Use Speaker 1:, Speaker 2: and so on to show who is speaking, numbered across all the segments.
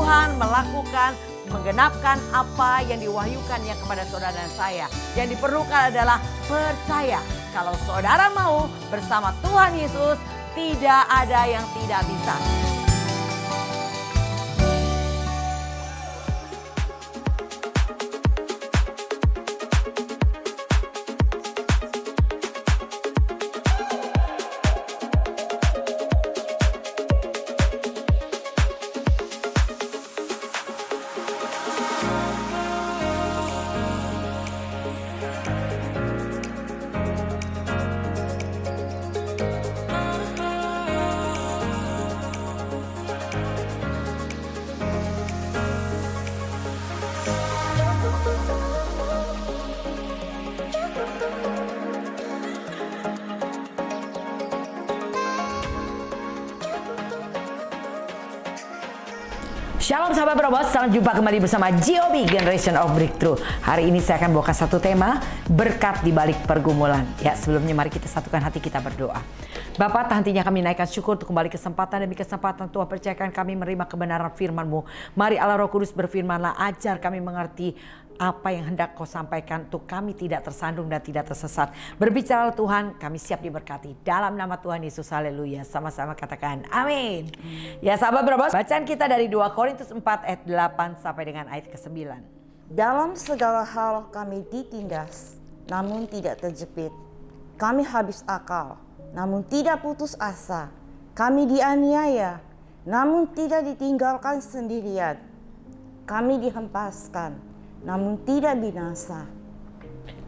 Speaker 1: Tuhan melakukan, menggenapkan apa yang diwahyukannya kepada saudara dan saya. Yang diperlukan adalah percaya. Kalau saudara mau bersama Tuhan Yesus, tidak ada yang tidak bisa. Shalom sahabat Berobos, selamat jumpa kembali bersama GOB Generation of Breakthrough. Hari ini saya akan bawakan satu tema, berkat di balik pergumulan. Ya, sebelumnya mari kita satukan hati kita berdoa. Bapa, hentinya kami naikkan syukur untuk kembali kesempatan demi kesempatan Tuhan percayakan kami menerima kebenaran firman-Mu. Mari Allah Roh Kudus berfirman-Lah, ajar kami mengerti apa yang hendak Kau sampaikan untuk kami tidak tersandung dan tidak tersesat. Berbicara Tuhan, kami siap diberkati. Dalam nama Tuhan Yesus, haleluya. Sama-sama katakan amin. Ya sahabat Berobos, bacaan kita dari 2 Korintus 4 ayat 8 sampai dengan ayat ke-9.
Speaker 2: Dalam segala hal kami ditindas, namun tidak terjepit. Kami habis akal, namun tidak putus asa. Kami dianiaya, namun tidak ditinggalkan sendirian. Kami dihempaskan, namun tidak binasa.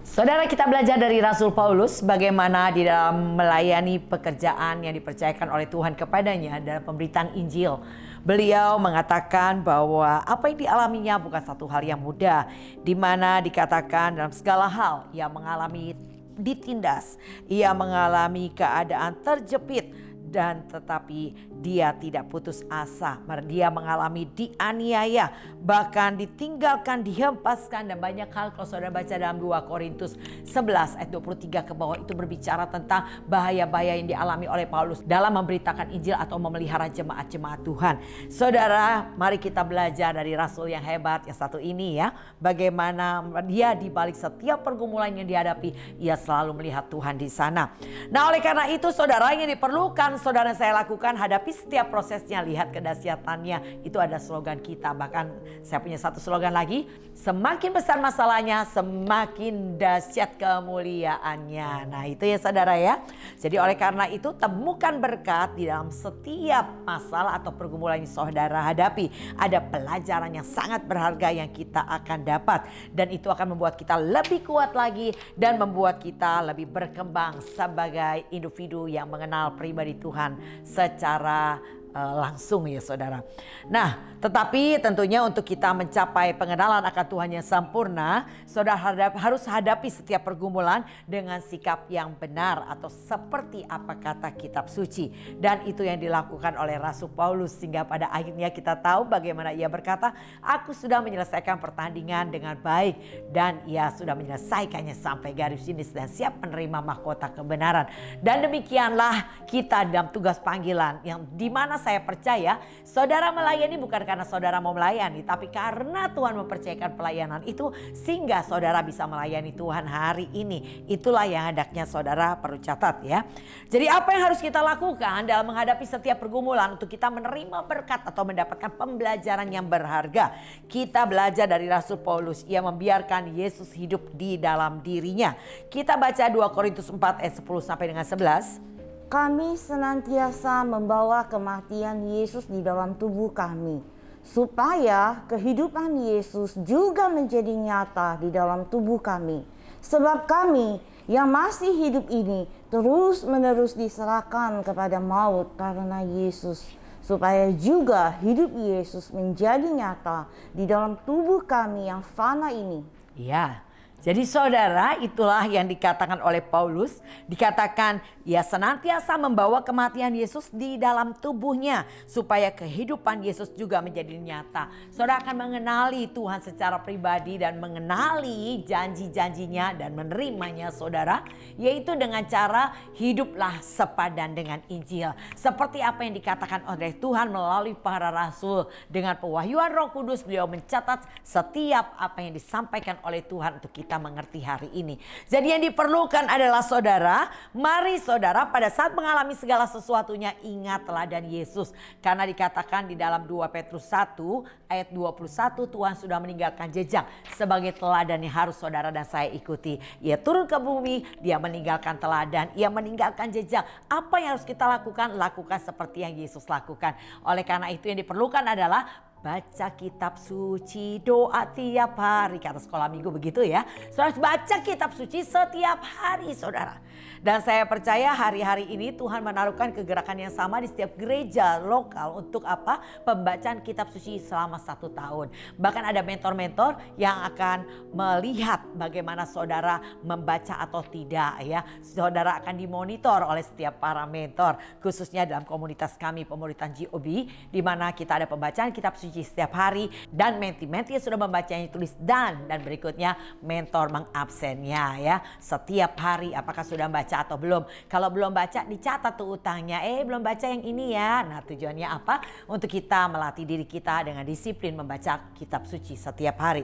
Speaker 1: Saudara, kita belajar dari Rasul Paulus bagaimana di dalam melayani pekerjaan yang dipercayakan oleh Tuhan kepadanya dalam pemberitaan Injil. Beliau mengatakan bahwa apa yang dialaminya bukan satu hal yang mudah, di mana dikatakan dalam segala hal ia mengalami ditindas, ia mengalami keadaan terjepit, dan tetapi dia tidak putus asa. Dia mengalami dianiaya, bahkan ditinggalkan, dihempaskan, dan banyak hal. Kalau saudara baca dalam 2 Korintus 11 ayat 23 ke bawah, itu berbicara tentang bahaya-bahaya yang dialami oleh Paulus dalam memberitakan Injil atau memelihara jemaat-jemaat Tuhan. Saudara, mari kita belajar dari Rasul yang hebat yang satu ini ya, bagaimana dia di balik setiap pergumulan yang dihadapi, ia selalu melihat Tuhan di sana. Nah, oleh karena itu saudara, yang diperlukan saudara saya lakukan, hadapi setiap prosesnya, lihat kedahsyatannya. Itu ada slogan kita. Bahkan saya punya satu slogan lagi, semakin besar masalahnya, semakin dahsyat kemuliaannya. Nah itu ya saudara ya. Jadi oleh karena itu, temukan berkat di dalam setiap masalah atau pergumulan yang saudara hadapi. Ada pelajaran yang sangat berharga yang kita akan dapat, dan itu akan membuat kita lebih kuat lagi dan membuat kita lebih berkembang sebagai individu yang mengenal pribadi Tuhan secara langsung ya saudara. Nah, tetapi tentunya untuk kita mencapai pengenalan akan Tuhan yang sempurna, saudara harus hadapi setiap pergumulan dengan sikap yang benar atau seperti apa kata kitab suci. Dan itu yang dilakukan oleh Rasul Paulus, sehingga pada akhirnya kita tahu bagaimana ia berkata, aku sudah menyelesaikan pertandingan dengan baik, dan ia sudah menyelesaikannya sampai garis finish dan siap menerima mahkota kebenaran. Dan demikianlah kita dalam tugas panggilan yang dimana saya percaya saudara melayani bukan karena saudara mau melayani, tapi karena Tuhan mempercayakan pelayanan itu sehingga saudara bisa melayani Tuhan hari ini. Itulah yang hendaknya saudara perlu catat ya. Jadi apa yang harus kita lakukan dalam menghadapi setiap pergumulan untuk kita menerima berkat atau mendapatkan pembelajaran yang berharga? Kita belajar dari Rasul Paulus, ia membiarkan Yesus hidup di dalam dirinya. Kita baca 2 Korintus 4 ayat 10 sampai dengan 11.
Speaker 2: Kami senantiasa membawa kematian Yesus di dalam tubuh kami, supaya kehidupan Yesus juga menjadi nyata di dalam tubuh kami. Sebab kami yang masih hidup ini terus-menerus diserahkan kepada maut karena Yesus, supaya juga hidup Yesus menjadi nyata di dalam tubuh kami yang fana ini.
Speaker 1: Ya. Jadi saudara, itulah yang dikatakan oleh Paulus. Dikatakan ia senantiasa membawa kematian Yesus di dalam tubuhnya, supaya kehidupan Yesus juga menjadi nyata. Saudara akan mengenali Tuhan secara pribadi dan mengenali janji-janjinya dan menerimanya saudara. Yaitu dengan cara hiduplah sepadan dengan Injil. Seperti apa yang dikatakan oleh Tuhan melalui para rasul. Dengan pewahyuan Roh Kudus beliau mencatat setiap apa yang disampaikan oleh Tuhan untuk kita mengerti hari ini. Jadi yang diperlukan adalah saudara, mari saudara pada saat mengalami segala sesuatunya ingat teladan Yesus. Karena dikatakan di dalam 2 Petrus 1 ayat 21 Tuhan sudah meninggalkan jejak sebagai teladan yang harus saudara dan saya ikuti. Ia turun ke bumi, dia meninggalkan teladan, ia meninggalkan jejak. Apa yang harus kita lakukan? Lakukan seperti yang Yesus lakukan. Oleh karena itu yang diperlukan adalah baca kitab suci, doa tiap hari. Kata sekolah minggu begitu ya. Saudara harus baca kitab suci setiap hari saudara. Dan saya percaya hari-hari ini Tuhan menaruhkan kegerakan yang sama di setiap gereja lokal. Untuk apa? Pembacaan kitab suci selama 1 tahun. Bahkan ada mentor-mentor yang akan melihat bagaimana saudara membaca atau tidak ya. Saudara akan dimonitor oleh setiap para mentor. Khususnya dalam komunitas kami, pemuritan GOB. Di mana kita ada pembacaan kitab suci setiap hari. Dan menti-menti yang sudah membacanya tulis dan berikutnya mentor mengabsennya ya. Setiap hari apakah sudah baca atau belum. Kalau belum baca dicatat tuh utangnya. Belum baca yang ini ya. Nah tujuannya apa? Untuk kita melatih diri kita dengan disiplin membaca kitab suci setiap hari.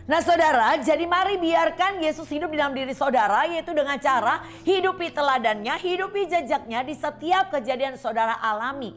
Speaker 1: Nah saudara, jadi mari biarkan Yesus hidup di dalam diri saudara. Yaitu dengan cara hidupi teladannya, hidupi jejaknya di setiap kejadian saudara alami.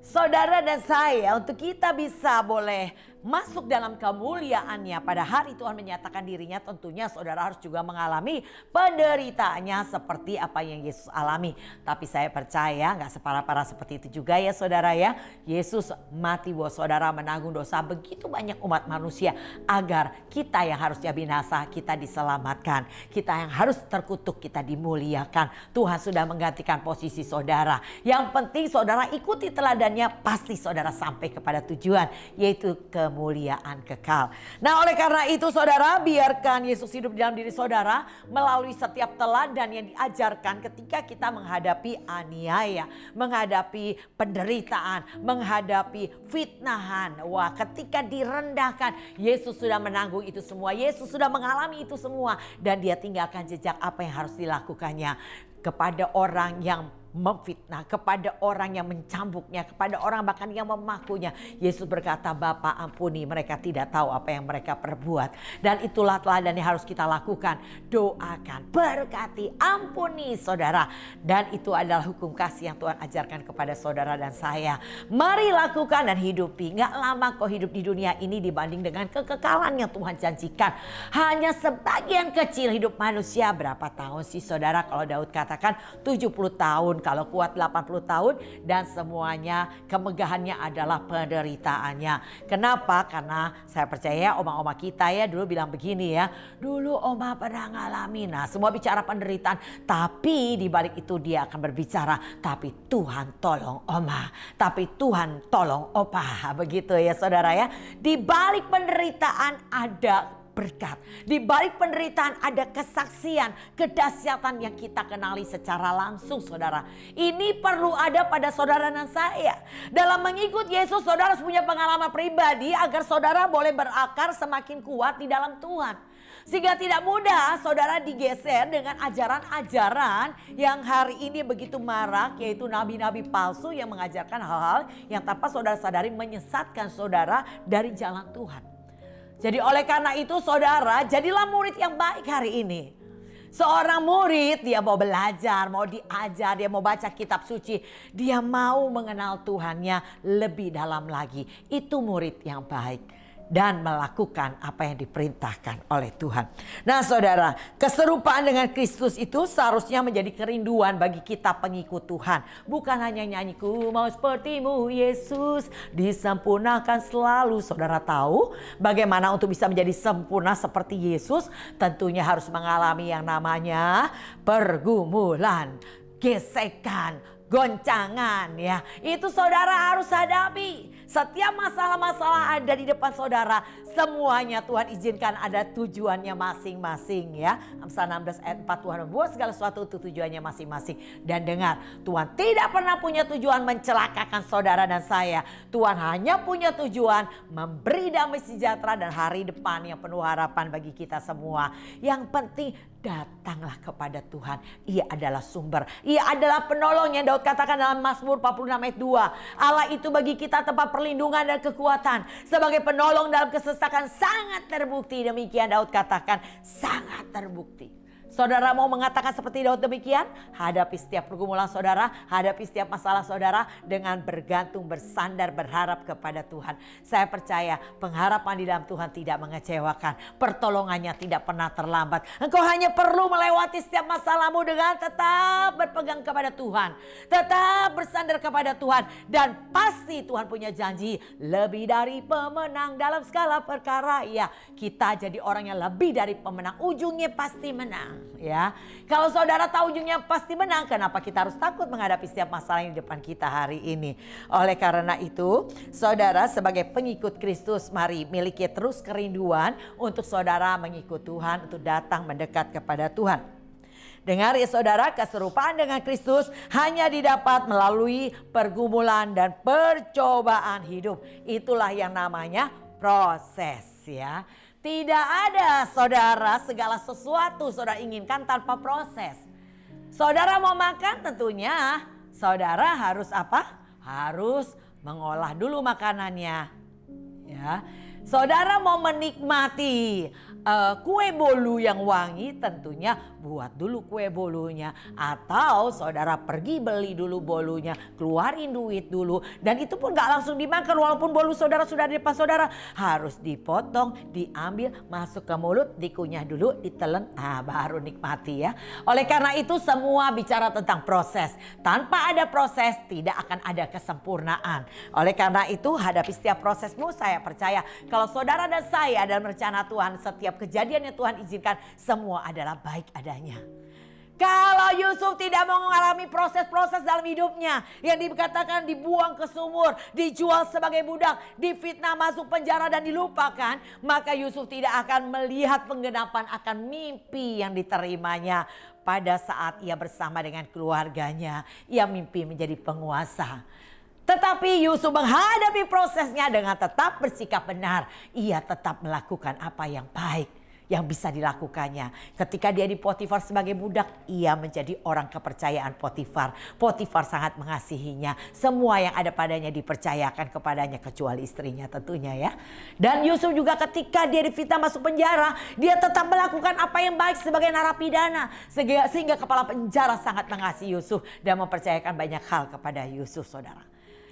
Speaker 1: Saudara dan saya untuk kita bisa boleh masuk dalam kemuliaannya pada hari Tuhan menyatakan dirinya, tentunya saudara harus juga mengalami penderitaannya seperti apa yang Yesus alami. Tapi saya percaya gak separah-parah seperti itu juga ya saudara ya. Yesus mati buat saudara, menanggung dosa begitu banyak umat manusia agar kita yang harusnya binasa kita diselamatkan. Kita yang harus terkutuk kita dimuliakan. Tuhan sudah menggantikan posisi saudara. Yang penting saudara ikuti teladannya, pasti saudara sampai kepada tujuan, yaitu kemuliaan kekal. Nah oleh karena itu saudara, biarkan Yesus hidup di dalam diri saudara melalui setiap teladan yang diajarkan ketika kita menghadapi aniaya, menghadapi penderitaan, menghadapi fitnahan. Wah, ketika direndahkan, Yesus sudah menanggung itu semua. Yesus sudah mengalami itu semua dan dia tinggalkan jejak apa yang harus dilakukannya kepada orang yang memfitnah, kepada orang yang mencambuknya, kepada orang bahkan yang memakunya. Yesus berkata, Bapa ampuni, mereka tidak tahu apa yang mereka perbuat. Dan itulah teladan yang harus kita lakukan. Doakan, berkati, ampuni saudara. Dan itu adalah hukum kasih yang Tuhan ajarkan kepada saudara dan saya. Mari lakukan dan hidupi. Gak lama kau hidup di dunia ini dibanding dengan kekekalan yang Tuhan janjikan. Hanya sebagian kecil hidup manusia. Berapa tahun sih saudara? Kalau Daud katakan 70 tahun. Kalau kuat 80 tahun dan semuanya kemegahannya adalah penderitaannya. Kenapa? Karena saya percaya oma-oma kita ya dulu bilang begini ya. Dulu oma pernah ngalamin. Nah semua bicara penderitaan. Tapi di balik itu dia akan berbicara. Tapi Tuhan tolong oma. Tapi Tuhan tolong opa. Begitu ya saudara ya. Di balik penderitaan ada berkat. Di balik penderitaan ada kesaksian, kedahsyatan yang kita kenali secara langsung saudara. Ini perlu ada pada saudara dan saya. Dalam mengikut Yesus saudara harus punya pengalaman pribadi agar saudara boleh berakar semakin kuat di dalam Tuhan. Sehingga tidak mudah saudara digeser dengan ajaran-ajaran yang hari ini begitu marak, yaitu nabi-nabi palsu yang mengajarkan hal-hal yang tanpa saudara sadari menyesatkan saudara dari jalan Tuhan. Jadi oleh karena itu saudara, jadilah murid yang baik hari ini. Seorang murid dia mau belajar, mau diajar, dia mau baca kitab suci. Dia mau mengenal Tuhannya lebih dalam lagi. Itu murid yang baik. Dan melakukan apa yang diperintahkan oleh Tuhan. Nah saudara, keserupaan dengan Kristus itu seharusnya menjadi kerinduan bagi kita pengikut Tuhan. Bukan hanya nyanyi ku mau sepertimu Yesus, disempurnakan selalu. Saudara tahu bagaimana untuk bisa menjadi sempurna seperti Yesus? Tentunya harus mengalami yang namanya pergumulan, gesekan, goncangan ya. Itu saudara harus hadapi. Setiap masalah-masalah ada di depan saudara, semuanya Tuhan izinkan ada tujuannya masing-masing ya. Amsal 16 ayat 4, Tuhan membuat segala sesuatu untuk tujuannya masing-masing. Dan dengar, Tuhan tidak pernah punya tujuan mencelakakan saudara dan saya. Tuhan hanya punya tujuan memberi damai sejahtera dan hari depan yang penuh harapan bagi kita semua. Yang penting datanglah kepada Tuhan. Ia adalah sumber. Ia adalah penolong yang Daud katakan dalam Mazmur 46 ayat 2. Allah itu bagi kita tempat perlindungan dan kekuatan. Sebagai penolong dalam kesesakan sangat terbukti. Demikian Daud katakan, sangat terbukti. Saudara mau mengatakan seperti Daud demikian? Hadapi setiap pergumulan saudara, hadapi setiap masalah saudara dengan bergantung, bersandar, berharap kepada Tuhan. Saya percaya pengharapan di dalam Tuhan tidak mengecewakan. Pertolongannya tidak pernah terlambat. Engkau hanya perlu melewati setiap masalahmu dengan tetap berpegang kepada Tuhan. Tetap bersandar kepada Tuhan. Dan pasti Tuhan punya janji lebih dari pemenang dalam segala perkara. Ya, kita jadi orang yang lebih dari pemenang. Ujungnya pasti menang. Ya, kalau saudara tahu ujungnya pasti menang, kenapa kita harus takut menghadapi setiap masalah yang di depan kita hari ini? Oleh karena itu, saudara sebagai pengikut Kristus, mari miliki terus kerinduan untuk saudara mengikut Tuhan, untuk datang mendekat kepada Tuhan. Dengar ya saudara, keserupaan dengan Kristus hanya didapat melalui pergumulan dan percobaan hidup. Itulah yang namanya proses ya. Tidak ada saudara segala sesuatu saudara inginkan tanpa proses. Saudara mau makan tentunya saudara harus apa? Harus mengolah dulu makanannya. Ya. Saudara mau menikmati kue bolu yang wangi, tentunya buat dulu kue bolunya. Atau saudara pergi beli dulu bolunya, keluarin duit dulu. Dan itu pun gak langsung dimakan, walaupun bolu saudara sudah di depan saudara. Harus dipotong, diambil, masuk ke mulut, dikunyah dulu, ditelen, baru nikmati ya. Oleh karena itu semua bicara tentang proses. Tanpa ada proses tidak akan ada kesempurnaan. Oleh karena itu hadapi setiap prosesmu, saya percaya kalau saudara dan saya dalam rencana Tuhan, setiap kejadian yang Tuhan izinkan semua adalah baik adanya. Kalau Yusuf tidak mau mengalami proses-proses dalam hidupnya yang dikatakan dibuang ke sumur, dijual sebagai budak, difitnah, masuk penjara dan dilupakan, maka Yusuf tidak akan melihat penggenapan akan mimpi yang diterimanya pada saat ia bersama dengan keluarganya. Ia mimpi menjadi penguasa. Tetapi Yusuf menghadapi prosesnya dengan tetap bersikap benar. Ia tetap melakukan apa yang baik yang bisa dilakukannya. Ketika dia di Potifar sebagai budak, ia menjadi orang kepercayaan Potifar. Potifar sangat mengasihinya. Semua yang ada padanya dipercayakan kepadanya kecuali istrinya tentunya ya. Dan Yusuf juga ketika dia difitnah masuk penjara, dia tetap melakukan apa yang baik sebagai narapidana. Sehingga kepala penjara sangat mengasihi Yusuf dan mempercayakan banyak hal kepada Yusuf, saudara.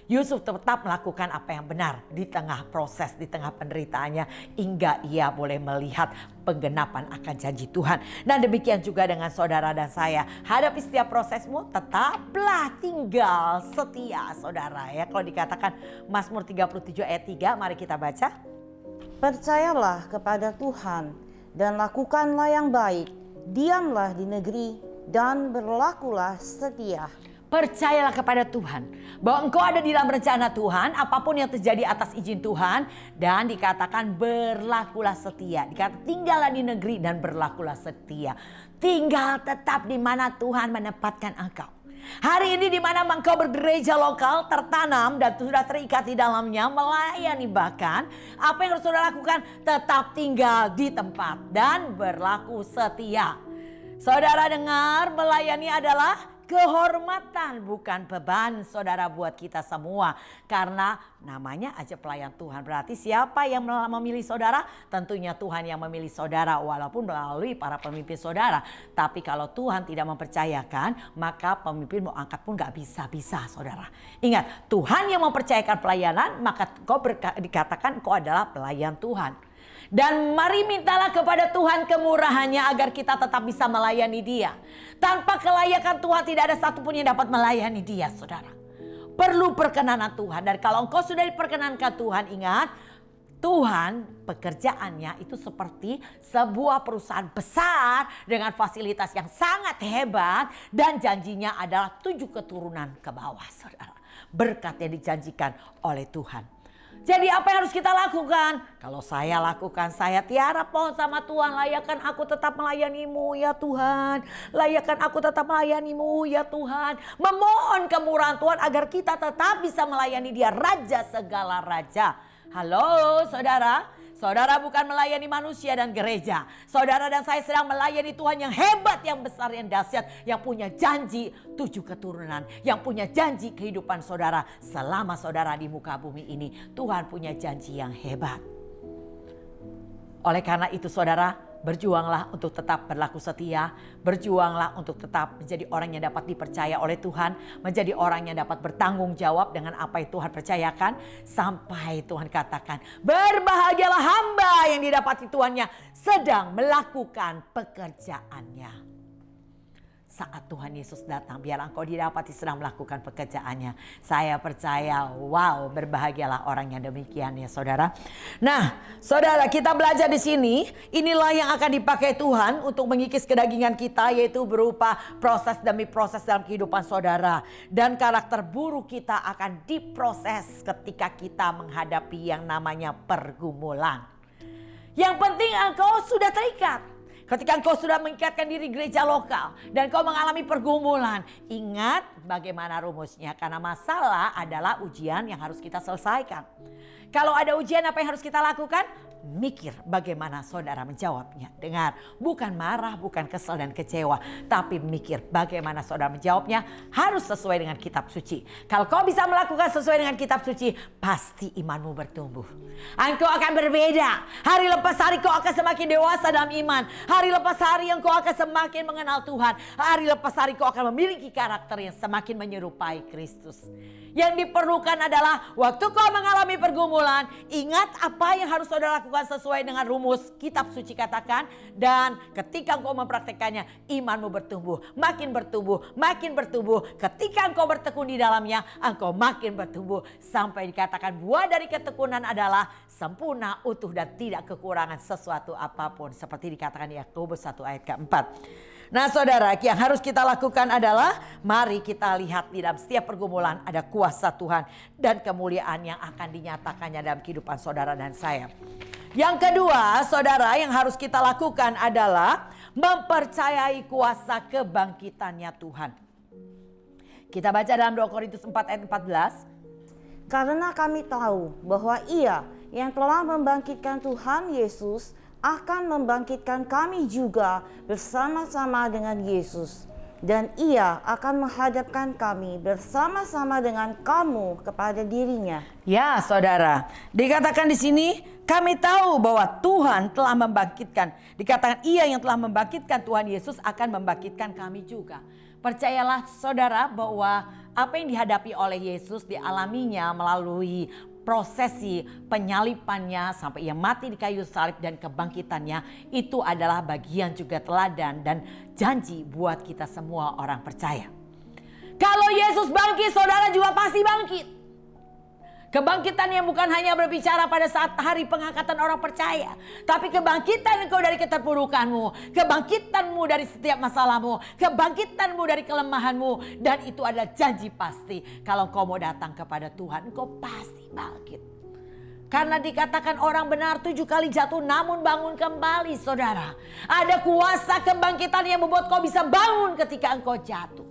Speaker 1: Yusuf tetap melakukan apa yang benar di tengah proses, di tengah penderitaannya, hingga ia boleh melihat penggenapan akan janji Tuhan. Dan demikian juga dengan saudara dan saya. Hadapi setiap prosesmu, tetaplah tinggal setia saudara ya. Kalau dikatakan Mazmur 37 ayat 3, mari kita baca.
Speaker 2: Percayalah kepada Tuhan dan lakukanlah yang baik. Diamlah di negeri dan berlakulah setia.
Speaker 1: Percayalah kepada Tuhan bahwa engkau ada di dalam rencana Tuhan, apapun yang terjadi atas izin Tuhan, dan dikatakan berlakulah setia. Dikatakan tinggallah di negeri dan berlakulah setia. Tinggal tetap di mana Tuhan menempatkan engkau. Hari ini di mana engkau bergereja lokal, tertanam dan sudah terikat di dalamnya, melayani bahkan, apa yang harus saudara lakukan? Tetap tinggal di tempat dan berlaku setia. Saudara dengar, melayani adalah kehormatan, bukan beban saudara buat kita semua. Karena namanya aja pelayan Tuhan. Berarti siapa yang memilih saudara? Tentunya Tuhan yang memilih saudara, walaupun melalui para pemimpin saudara. Tapi kalau Tuhan tidak mempercayakan, maka pemimpin mau angkat pun gak bisa-bisa saudara. Ingat, Tuhan yang mempercayakan pelayanan, maka kau dikatakan kau adalah pelayan Tuhan. Dan mari mintalah kepada Tuhan kemurahannya agar kita tetap bisa melayani Dia. Tanpa kelayakan Tuhan tidak ada satupun yang dapat melayani Dia, saudara. Perlu perkenanan Tuhan. Dan kalau engkau sudah diperkenankan Tuhan, ingat, Tuhan pekerjaannya itu seperti sebuah perusahaan besar dengan fasilitas yang sangat hebat dan janjinya adalah 7 keturunan ke bawah, saudara. Berkat yang dijanjikan oleh Tuhan. Jadi apa yang harus kita lakukan? Kalau saya lakukan, saya tiarap pohon sama Tuhan. Layakkan aku tetap melayanimu ya Tuhan. Layakkan aku tetap melayanimu ya Tuhan. Memohon kemurahan Tuhan agar kita tetap bisa melayani Dia, Raja segala raja. Halo saudara. Saudara bukan melayani manusia dan gereja. Saudara dan saya sedang melayani Tuhan yang hebat, yang besar, yang dahsyat. Yang punya janji 7 keturunan. Yang punya janji kehidupan saudara selama saudara di muka bumi ini. Tuhan punya janji yang hebat. Oleh karena itu saudara, berjuanglah untuk tetap berlaku setia. Berjuanglah untuk tetap menjadi orang yang dapat dipercaya oleh Tuhan. Menjadi orang yang dapat bertanggung jawab dengan apa yang Tuhan percayakan. Sampai Tuhan katakan, berbahagialah hamba yang didapati tuannya sedang melakukan pekerjaannya. Saat Tuhan Yesus datang, biar engkau didapati sedang melakukan pekerjaannya. Saya percaya, wow, berbahagialah orang yang demikian ya saudara. Nah, saudara, kita belajar di sini, inilah yang akan dipakai Tuhan untuk mengikis kedagingan kita, yaitu berupa proses demi proses dalam kehidupan saudara. Dan karakter buruk kita akan diproses ketika kita menghadapi yang namanya pergumulan. Yang penting engkau sudah terikat. Ketika engkau sudah mengikatkan diri gereja lokal dan kau mengalami pergumulan, ingat bagaimana rumusnya, karena masalah adalah ujian yang harus kita selesaikan. Kalau ada ujian, apa yang harus kita lakukan? Mikir bagaimana saudara menjawabnya. Dengar, bukan marah, bukan kesal dan kecewa, tapi mikir bagaimana saudara menjawabnya harus sesuai dengan kitab suci. Kalau kau bisa melakukan sesuai dengan kitab suci, pasti imanmu bertumbuh. Engkau akan berbeda. Hari lepas hari kau akan semakin dewasa dalam iman. Hari lepas hari engkau akan semakin mengenal Tuhan. Hari lepas hari kau akan memiliki karakter yang semakin menyerupai Kristus. Yang diperlukan adalah waktu kau mengalami pergumulan, ingat apa yang harus saudara lakukan sesuai dengan rumus kitab suci katakan. Dan ketika engkau mempraktekannya, imanmu bertumbuh, makin bertumbuh, makin bertumbuh. Ketika engkau bertekun di dalamnya, engkau makin bertumbuh. Sampai dikatakan buah dari ketekunan adalah sempurna, utuh dan tidak kekurangan sesuatu apapun. Seperti dikatakan di Yakobus 1 ayat keempat. Nah saudara, yang harus kita lakukan adalah mari kita lihat di dalam setiap pergumulan ada kuasa Tuhan dan kemuliaan yang akan dinyatakannya dalam kehidupan saudara dan saya. Yang kedua, saudara, yang harus kita lakukan adalah mempercayai kuasa kebangkitannya Tuhan. Kita baca dalam 2 Korintus 4 ayat 14.
Speaker 2: Karena kami tahu bahwa Ia yang telah membangkitkan Tuhan Yesus akan membangkitkan kami juga bersama-sama dengan Yesus. Dan Ia akan menghadapkan kami bersama-sama dengan kamu kepada dirinya.
Speaker 1: Ya saudara, dikatakan di sini kami tahu bahwa Tuhan telah membangkitkan. Dikatakan Ia yang telah membangkitkan Tuhan Yesus akan membangkitkan kami juga. Percayalah saudara bahwa apa yang dihadapi oleh Yesus dialaminya melalui prosesi penyalipannya sampai Ia mati di kayu salib dan kebangkitannya, itu adalah bagian juga teladan dan janji buat kita semua orang percaya. Kalau Yesus bangkit, saudara juga pasti bangkit. Kebangkitan yang bukan hanya berbicara pada saat hari pengangkatan orang percaya, tapi kebangkitan engkau dari keterpurukanmu, kebangkitanmu dari setiap masalahmu, kebangkitanmu dari kelemahanmu. Dan itu adalah janji pasti. Kalau engkau mau datang kepada Tuhan, engkau pasti bangkit. Karena dikatakan orang benar 7 kali jatuh namun bangun kembali, saudara. Ada kuasa kebangkitan yang membuat kau bisa bangun ketika engkau jatuh.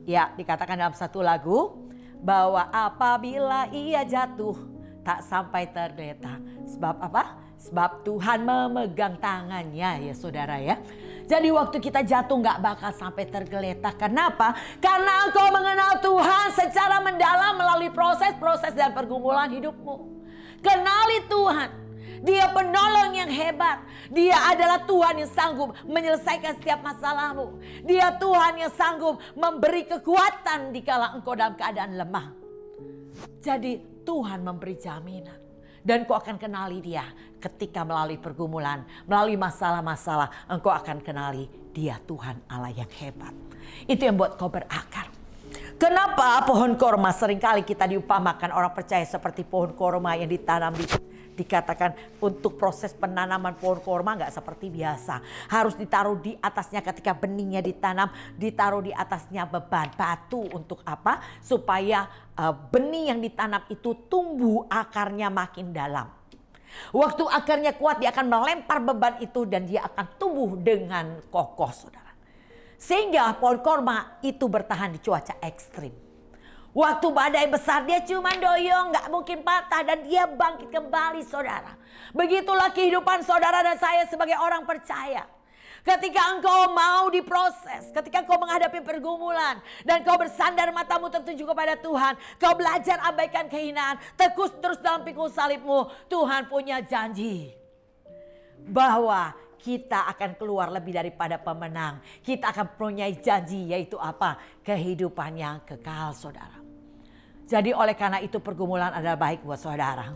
Speaker 1: Ya, dikatakan dalam satu lagu bahwa apabila ia jatuh tak sampai tergeletak. Sebab apa? Sebab Tuhan memegang tangannya ya saudara ya. Jadi waktu kita jatuh gak bakal sampai tergeletak. Kenapa? Karena engkau mengenal Tuhan secara mendalam melalui proses-proses dan pergumulan hidupmu. Kenali Tuhan. Dia penolong yang hebat. Dia adalah Tuhan yang sanggup menyelesaikan setiap masalahmu. Dia Tuhan yang sanggup memberi kekuatan dikala engkau dalam keadaan lemah. Jadi Tuhan memberi jaminan. Dan kau akan kenali Dia ketika melalui pergumulan, melalui masalah-masalah. Engkau akan kenali Dia Tuhan Allah yang hebat. Itu yang buat kau berakar. Kenapa pohon korma seringkali kita diumpamakan orang percaya seperti pohon korma yang ditanam di Dikatakan untuk proses penanaman pohon korma nggak seperti biasa. Harus ditaruh di atasnya ketika benihnya ditanam, ditaruh di atasnya beban batu untuk apa? Supaya benih yang ditanam itu tumbuh akarnya makin dalam. Waktu akarnya kuat dia akan melempar beban itu dan dia akan tumbuh dengan kokoh, saudara. Sehingga pohon korma itu bertahan di cuaca ekstrim. Waktu badai besar dia cuma doyong, gak mungkin patah dan dia bangkit kembali, saudara. Begitulah kehidupan saudara dan saya sebagai orang percaya. Ketika engkau mau diproses, ketika engkau menghadapi pergumulan dan kau bersandar matamu tertuju kepada Tuhan, kau belajar abaikan kehinaan, tekus terus dalam pikul salibmu, Tuhan punya janji bahwa kita akan keluar lebih daripada pemenang. Kita akan punya janji, yaitu apa? Kehidupan yang kekal, saudara. Jadi oleh karena itu pergumulan adalah baik buat saudara.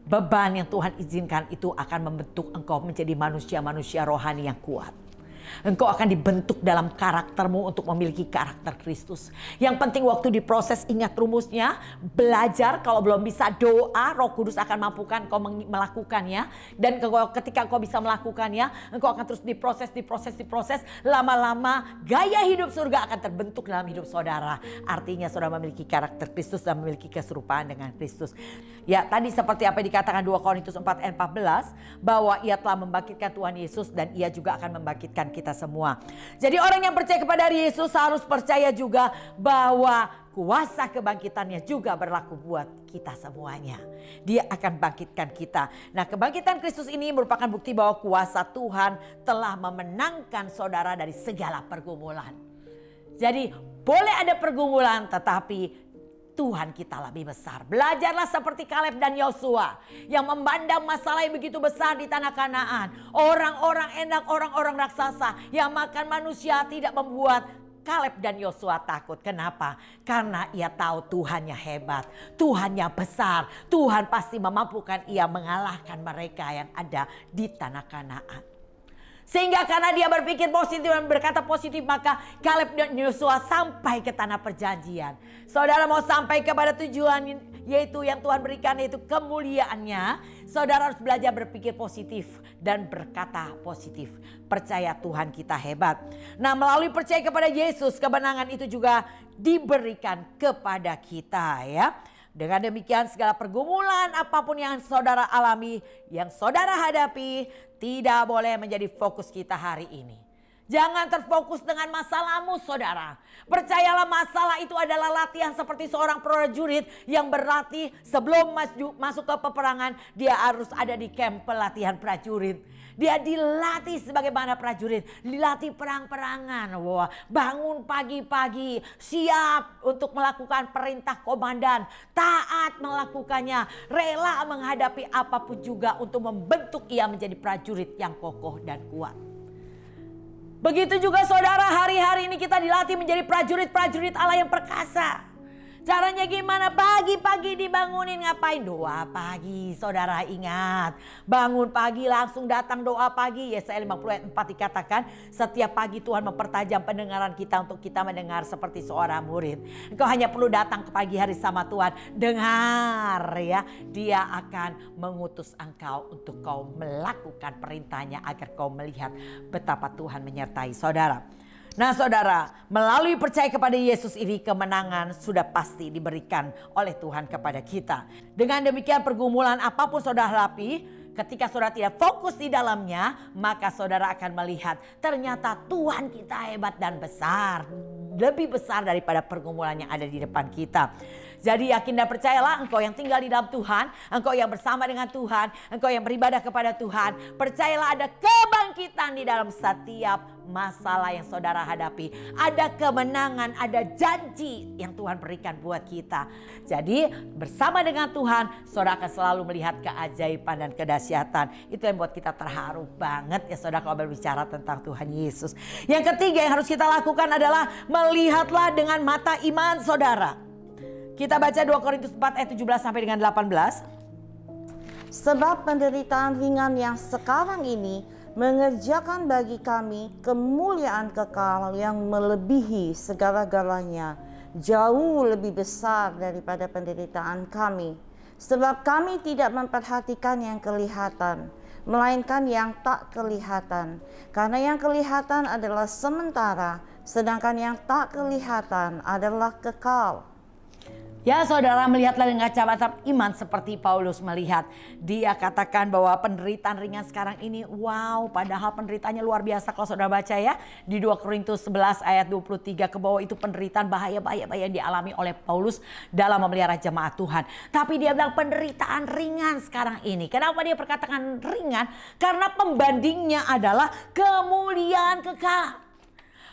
Speaker 1: Beban yang Tuhan izinkan itu akan membentuk engkau menjadi manusia-manusia rohani yang kuat. Engkau akan dibentuk dalam karaktermu untuk memiliki karakter Kristus. Yang penting waktu diproses ingat rumusnya. Belajar, kalau belum bisa doa, Roh Kudus akan mampukan engkau melakukannya. Dan ketika engkau bisa melakukannya, engkau akan terus diproses. Lama-lama gaya hidup surga akan terbentuk dalam hidup saudara. Artinya saudara memiliki karakter Kristus dan memiliki keserupaan dengan Kristus. Ya, tadi seperti apa yang dikatakan 2 Korintus 4 ayat 14, bahwa ia telah membangkitkan Tuhan Yesus dan ia juga akan membangkitkan kita semua. Jadi orang yang percaya kepada Yesus harus percaya juga bahwa kuasa kebangkitannya juga berlaku buat kita semuanya. Dia akan bangkitkan kita. Nah, kebangkitan Kristus ini merupakan bukti bahwa kuasa Tuhan telah memenangkan saudara dari segala pergumulan. Jadi boleh ada pergumulan tetapi Tuhan kita lebih besar. Belajarlah seperti Kaleb dan Yosua yang memandang masalah yang begitu besar di tanah Kanaan. Orang-orang enak, orang-orang raksasa yang makan manusia tidak membuat Kaleb dan Yosua takut. Kenapa? Karena ia tahu Tuhannya hebat, Tuhannya besar. Tuhan pasti memampukan ia mengalahkan mereka yang ada di tanah Kanaan. Sehingga karena dia berpikir positif dan berkata positif, maka Kaleb dan Yosua sampai ke tanah perjanjian. Saudara mau sampai kepada tujuan, yaitu yang Tuhan berikan, yaitu kemuliaannya. Saudara harus belajar berpikir positif dan berkata positif. Percaya Tuhan kita hebat. Nah, melalui percaya kepada Yesus, kemenangan itu juga diberikan kepada kita, ya. Dengan demikian segala pergumulan apapun yang saudara alami, yang saudara hadapi, tidak boleh menjadi fokus kita hari ini. Jangan terfokus dengan masalahmu, saudara. Percayalah masalah itu adalah latihan seperti seorang prajurit yang berlatih sebelum masuk ke peperangan. Dia harus ada di kamp pelatihan prajurit. Dia dilatih sebagaimana prajurit, dilatih perang-perangan. Wah, bangun pagi-pagi, siap untuk melakukan perintah komandan, taat melakukannya, rela menghadapi apapun juga untuk membentuk ia menjadi prajurit yang kokoh dan kuat. Begitu juga saudara, hari-hari ini kita dilatih menjadi prajurit-prajurit Allah yang perkasa. Caranya gimana? Pagi-pagi dibangunin ngapain? Doa pagi. Saudara ingat, bangun pagi langsung datang doa pagi. Yesaya 50 ayat 4 dikatakan, setiap pagi Tuhan mempertajam pendengaran kita untuk kita mendengar seperti seorang murid. Engkau hanya perlu datang ke pagi hari sama Tuhan. Dengar, ya. Dia akan mengutus engkau untuk kau melakukan perintahnya agar kau melihat betapa Tuhan menyertai saudara. Nah, saudara, melalui percaya kepada Yesus ini kemenangan sudah pasti diberikan oleh Tuhan kepada kita. Dengan demikian pergumulan apapun saudara hadapi, ketika saudara tidak fokus di dalamnya, maka saudara akan melihat ternyata Tuhan kita hebat dan besar. Lebih besar daripada pergumulan yang ada di depan kita. Jadi yakin dan percayalah, engkau yang tinggal di dalam Tuhan, engkau yang bersama dengan Tuhan, engkau yang beribadah kepada Tuhan. Percayalah ada kebangkitan di dalam setiap masalah yang saudara hadapi. Ada kemenangan, ada janji yang Tuhan berikan buat kita. Jadi bersama dengan Tuhan, saudara akan selalu melihat keajaiban dan kedahsyatan. Itu yang buat kita terharu banget ya saudara kalau berbicara tentang Tuhan Yesus. Yang ketiga yang harus kita lakukan adalah melihatlah dengan mata iman saudara. Kita baca 2 Korintus 4 ayat 17 sampai dengan 18.
Speaker 2: Sebab penderitaan ringan yang sekarang ini mengerjakan bagi kami kemuliaan kekal yang melebihi segala-galanya, jauh lebih besar daripada penderitaan kami. Sebab kami tidak memperhatikan yang kelihatan, melainkan yang tak kelihatan. Karena yang kelihatan adalah sementara, sedangkan yang tak kelihatan adalah kekal.
Speaker 1: Ya saudara, melihatlah dengan kacamata iman seperti Paulus melihat. Dia katakan bahwa penderitaan ringan sekarang ini, wow, padahal penderitaannya luar biasa. Kalau saudara baca ya, di 2 Korintus 11 ayat 23 ke bawah, itu penderitaan bahaya-bahaya yang dialami oleh Paulus dalam memelihara jemaat Tuhan. Tapi dia bilang penderitaan ringan sekarang ini. Kenapa dia perkatakan ringan? Karena pembandingnya adalah kemuliaan kekal.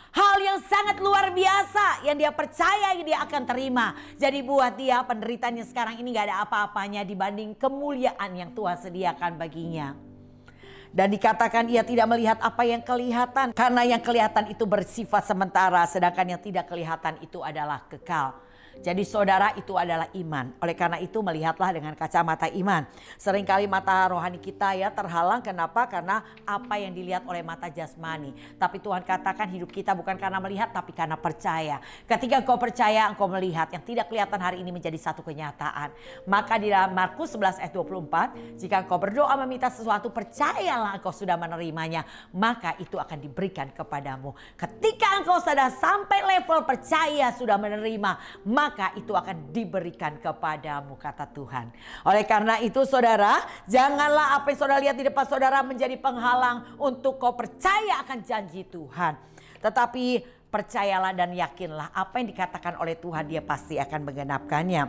Speaker 1: Hal yang sangat luar biasa yang dia percaya dia akan terima. Jadi buat dia penderitaannya sekarang ini gak ada apa-apanya dibanding kemuliaan yang Tuhan sediakan baginya. Dan dikatakan ia tidak melihat apa yang kelihatan, karena yang kelihatan itu bersifat sementara, sedangkan yang tidak kelihatan itu adalah kekal. Jadi saudara, itu adalah iman. Oleh karena itu melihatlah dengan kacamata iman. Seringkali mata rohani kita ya terhalang. Kenapa? Karena apa yang dilihat oleh mata jasmani. Tapi Tuhan katakan hidup kita bukan karena melihat, tapi karena percaya. Ketika engkau percaya, engkau melihat yang tidak kelihatan hari ini menjadi satu kenyataan. Maka di dalam Markus 11 ayat 24, jika engkau berdoa meminta sesuatu, percayalah engkau sudah menerimanya, maka itu akan diberikan kepadamu. Ketika engkau sudah sampai level percaya sudah menerima, maka itu akan diberikan kepadamu, kata Tuhan. Oleh karena itu saudara, janganlah apa yang saudara lihat di depan saudara menjadi penghalang untuk kau percaya akan janji Tuhan. Tetapi percayalah dan yakinlah apa yang dikatakan oleh Tuhan, dia pasti akan menggenapkannya.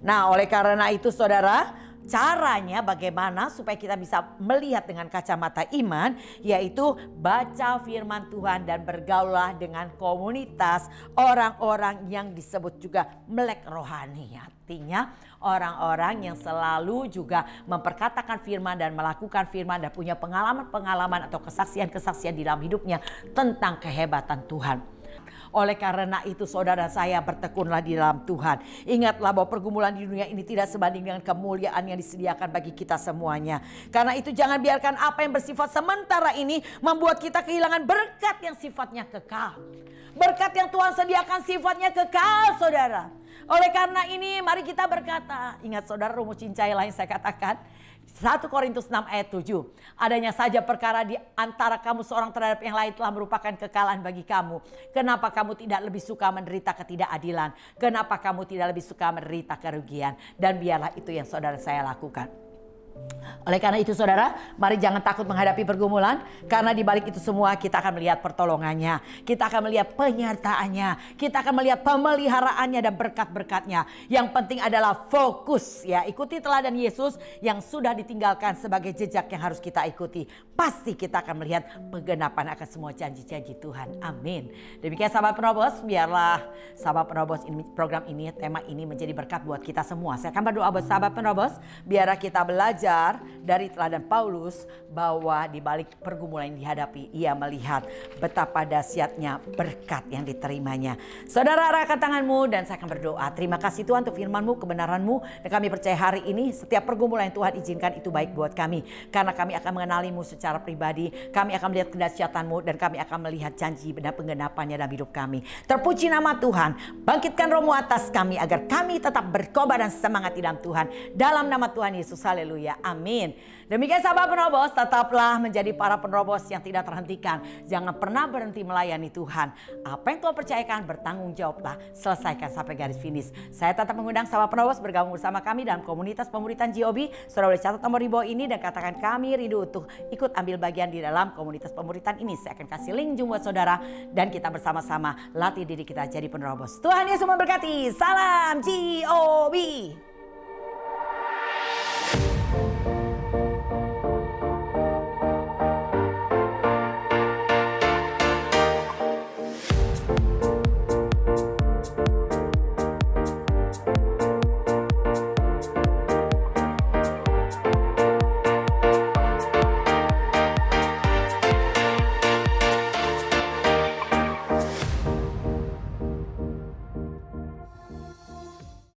Speaker 1: Nah, oleh karena itu saudara, caranya bagaimana supaya kita bisa melihat dengan kacamata iman, yaitu baca firman Tuhan dan bergaullah dengan komunitas orang-orang yang disebut juga melek rohani. Artinya orang-orang yang selalu juga memperkatakan firman dan melakukan firman dan punya pengalaman-pengalaman atau kesaksian-kesaksian di dalam hidupnya tentang kehebatan Tuhan. Oleh karena itu saudara, saya bertekunlah di dalam Tuhan. Ingatlah bahwa pergumulan di dunia ini tidak sebanding dengan kemuliaan yang disediakan bagi kita semuanya. Karena itu jangan biarkan apa yang bersifat sementara ini membuat kita kehilangan berkat yang sifatnya kekal. Berkat yang Tuhan sediakan sifatnya kekal saudara. Oleh karena ini mari kita berkata, ingat saudara, rumus cincai lain saya katakan. 1 Korintus 6 ayat 7. Adanya saja perkara di antara kamu seorang terhadap yang lain telah merupakan kekalahan bagi kamu. Kenapa kamu tidak lebih suka menderita ketidakadilan? Kenapa kamu tidak lebih suka menderita kerugian? Dan biarlah itu yang saudara saya lakukan. Oleh karena itu saudara, mari jangan takut menghadapi pergumulan, karena di balik itu semua kita akan melihat pertolongannya, kita akan melihat penyertaannya, kita akan melihat pemeliharaannya dan berkat-berkatnya. Yang penting adalah fokus ya, ikuti teladan Yesus yang sudah ditinggalkan sebagai jejak yang harus kita ikuti. Pasti kita akan melihat penggenapan akan semua janji-janji Tuhan. Amin. Demikian sahabat penerobos, biarlah sahabat penerobos ini, program ini, tema ini menjadi berkat buat kita semua. Saya akan berdoa buat sahabat penerobos, biar kita belajar dari teladan Paulus bahwa di balik pergumulan yang dihadapi, ia melihat betapa dahsyatnya berkat yang diterimanya. Saudara, arahkan tanganmu dan saya akan berdoa. Terima kasih Tuhan untuk firman-Mu, kebenaran-Mu, dan kami percaya hari ini setiap pergumulan yang Tuhan izinkan itu baik buat kami, karena kami akan mengenali-Mu secara pribadi, kami akan melihat kedahsyatan-Mu, dan kami akan melihat janji dan penggenapannya dalam hidup kami. Terpuji nama Tuhan, bangkitkan roh-Mu atas kami agar kami tetap berkobar dan semangat di dalam Tuhan. Dalam nama Tuhan Yesus, haleluya. Amin. Demikian sahabat penerobos, tetaplah menjadi para penerobos yang tidak terhentikan. Jangan pernah berhenti melayani Tuhan. Apa yang Tuhan percayakan, bertanggung jawablah, selesaikan sampai garis finish. Saya tetap mengundang sahabat penerobos bergabung bersama kami dalam komunitas pemuritan GOB. Saudara boleh catat nomor di bawah ini dan katakan kami rindu untuk ikut ambil bagian di dalam komunitas pemuritan ini. Saya akan kasih link Zoom buat saudara dan kita bersama-sama latih diri kita jadi penerobos. Tuhan Yesus memberkati. Salam GOB.